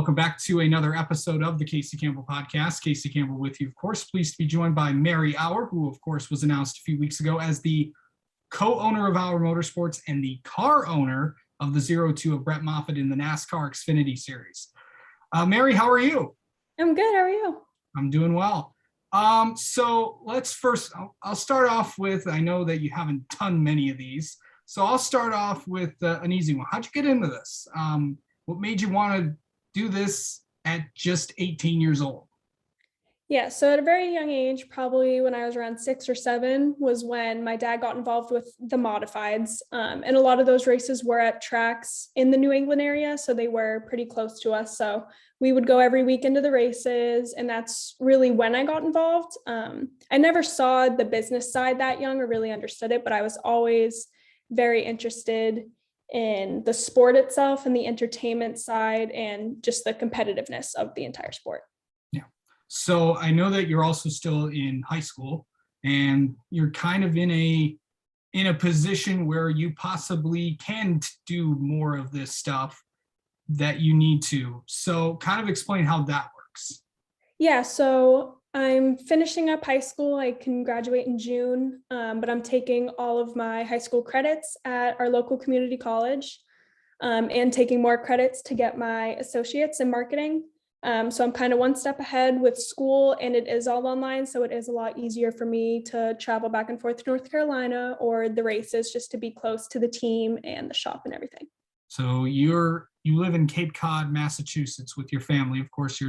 Welcome back to another episode of the Casey Campbell Podcast. Casey Campbell with you, of course. Pleased to be joined by Mary Auer, who, of course, was announced a few weeks ago as the co-owner of Our Motorsports and the car owner of the 02 of Brett Moffitt in the NASCAR Xfinity Series. Mary, how are you? I'm good. How are you? I'm doing well. So let's first, I'll start off with, I know that you haven't done many of these, so I'll start off with an easy one. How'd you get into this? What made you want to do this at just 18 years old? Yeah, so at a very young age, probably when I was around 6 or 7, was when my dad got involved with the modifieds. And a lot of those races were at tracks in the New England area, so they were pretty close to us. So we would go every weekend to the races, and that's really when I got involved. I never saw the business side that young or really understood it, but I was always very interested in the sport itself and the entertainment side and just the competitiveness of the entire sport. Yeah. So I know that you're also still in high school and you're kind of in a position where you possibly can do more of this stuff that you need to. So kind of explain how that works. Yeah, so I'm finishing up high school. I can graduate in June, but I'm taking all of my high school credits at our local community college and taking more credits to get my associates in marketing. So I'm kind of one step ahead with school, and it is all online. So it is a lot easier for me to travel back and forth to North Carolina or the races just to be close to the team and the shop and everything. So you live in Cape Cod, Massachusetts with your family. Of course,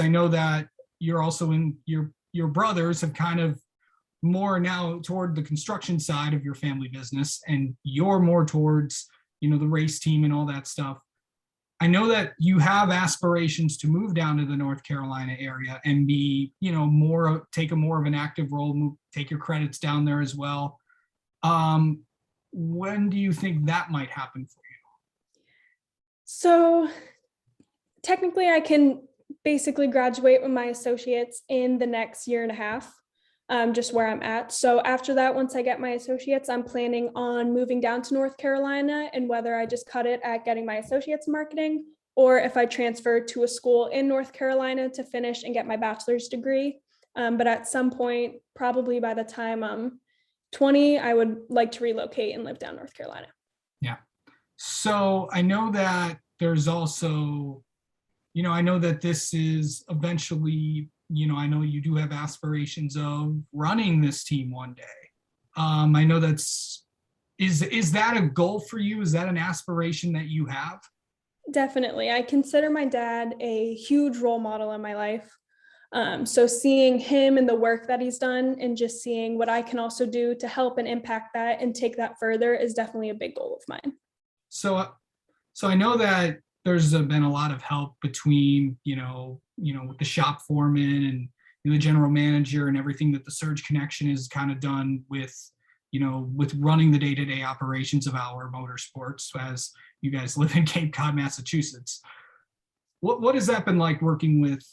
I know that you're also in your brothers have kind of more now toward the construction side of your family business, and you're more towards, the race team and all that stuff. I know that you have aspirations to move down to the North Carolina area and be, take a more of an active role, take your credits down there as well. When do you think that might happen for you? So technically I can basically graduate with my associates in the next year and a half, just where I'm at. So after that, once I get my associates, I'm planning on moving down to North Carolina, and whether I just cut it at getting my associates in marketing, or if I transfer to a school in North Carolina to finish and get my bachelor's degree. But at some point, probably by the time I'm 20, I would like to relocate and live down North Carolina. Yeah. So I know that there's also, I know that this is eventually, I know you do have aspirations of running this team one day. I know is that a goal for you? Is that an aspiration that you have? Definitely. I consider my dad a huge role model in my life. So seeing him and the work that he's done and just seeing what I can also do to help and impact that and take that further is definitely a big goal of mine. So I know that there's been a lot of help between, with the shop foreman and the general manager and everything that the Surge Connection has kind of done with running the day-to-day operations of Our Motorsports, as you guys live in Cape Cod, Massachusetts. What has that been like working with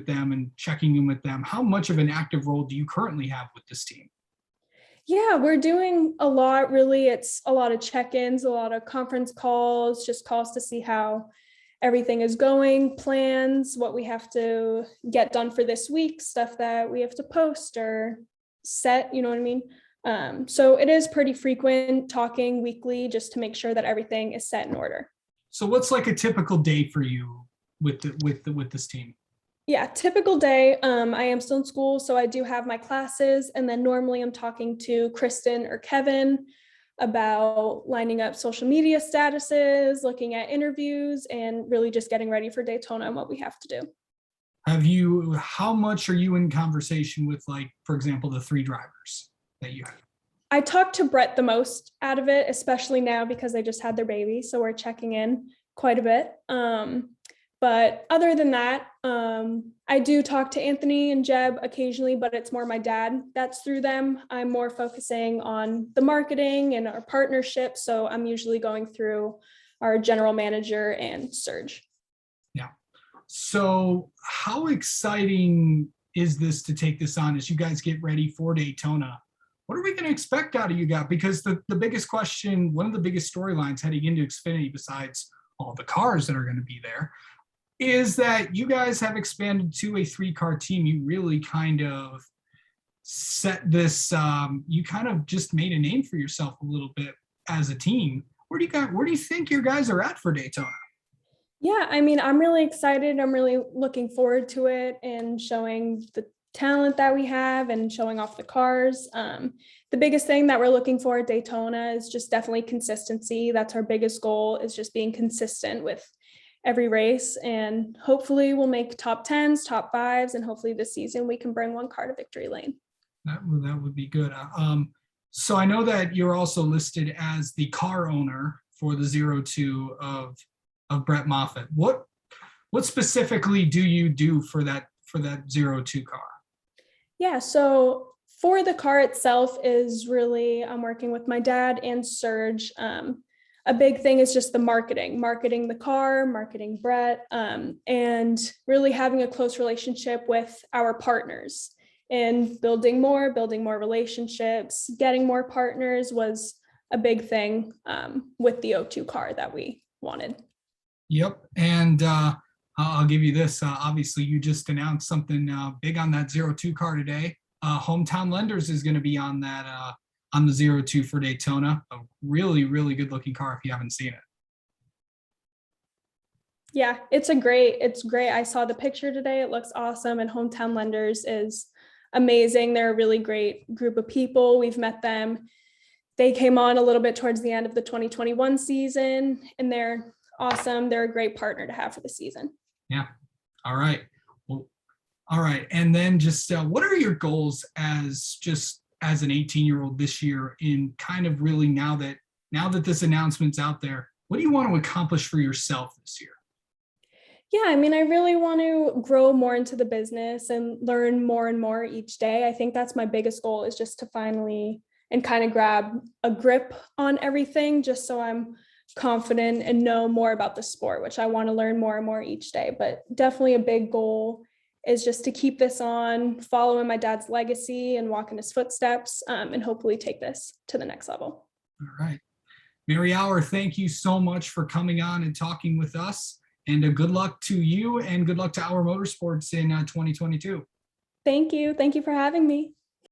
them and checking in with them? How much of an active role do you currently have with this team? Yeah, we're doing a lot, really. It's a lot of check-ins, a lot of conference calls, just calls to see how everything is going, plans, what we have to get done for this week, stuff that we have to post or set, you know what I mean? So it is pretty frequent talking weekly just to make sure that everything is set in order. So what's like a typical day for you with this team? Yeah, typical day. I am still in school, so I do have my classes, and then normally I'm talking to Kristen or Kevin about lining up social media statuses, looking at interviews, and really just getting ready for Daytona and what we have to do. How much are you in conversation with, like, for example, the 3 drivers that you have? I talk to Brett the most out of it, especially now because they just had their baby, so we're checking in quite a bit. But other than that, I do talk to Anthony and Jeb occasionally, but it's more my dad that's through them. I'm more focusing on the marketing and our partnership. So I'm usually going through our general manager and Surge. Yeah. So how exciting is this to take this on as you guys get ready for Daytona? What are we going to expect out of you guys? Because the biggest question, one of the biggest storylines heading into Xfinity, besides all the cars that are going to be there, is that you guys have expanded to a 3-car team. You really kind of set this, you kind of just made a name for yourself a little bit as a team. Where do you think your guys are at for Daytona? Yeah, I mean, I'm really excited. I'm really looking forward to it and showing the talent that we have and showing off the cars. The biggest thing that we're looking for at Daytona is just definitely consistency. That's our biggest goal, is just being consistent with every race. And hopefully we'll make top 10s, top 5s, and hopefully this season we can bring one car to victory lane. That would be good. So I know that you're also listed as the car owner for the 02 of Brett Moffitt. What specifically do you do for that 02 car? Yeah, so for the car itself is really, I'm working with my dad and Serge. A big thing is just the marketing the car, marketing Brett, and really having a close relationship with our partners and building more relationships. Getting more partners was a big thing with the O2 car that we wanted. Yep. And I'll give you this. Obviously, you just announced something big on that 02 car today. Hometown Lenders is going to be on that on the 02 for Daytona. A really, really good looking car if you haven't seen it. Yeah, it's great. I saw the picture today. It looks awesome. And Hometown Lenders is amazing. They're a really great group of people. We've met them. They came on a little bit towards the end of the 2021 season, and they're awesome. They're a great partner to have for the season. Yeah. All right. Well, all right. And then just what are your goals as an 18-year-old this year, in kind of really now that this announcement's out there, what do you want to accomplish for yourself this year? Yeah, I mean, I really want to grow more into the business and learn more and more each day. I think that's my biggest goal, is just to finally and kind of grab a grip on everything, just so I'm confident and know more about the sport, which I want to learn more and more each day. But definitely a big goal is just to keep this on, follow in my dad's legacy and walk in his footsteps, and hopefully take this to the next level. All right. Mary Hour, thank you so much for coming on and talking with us. And good luck to you, and good luck to Our Motorsports in 2022. Thank you. Thank you for having me.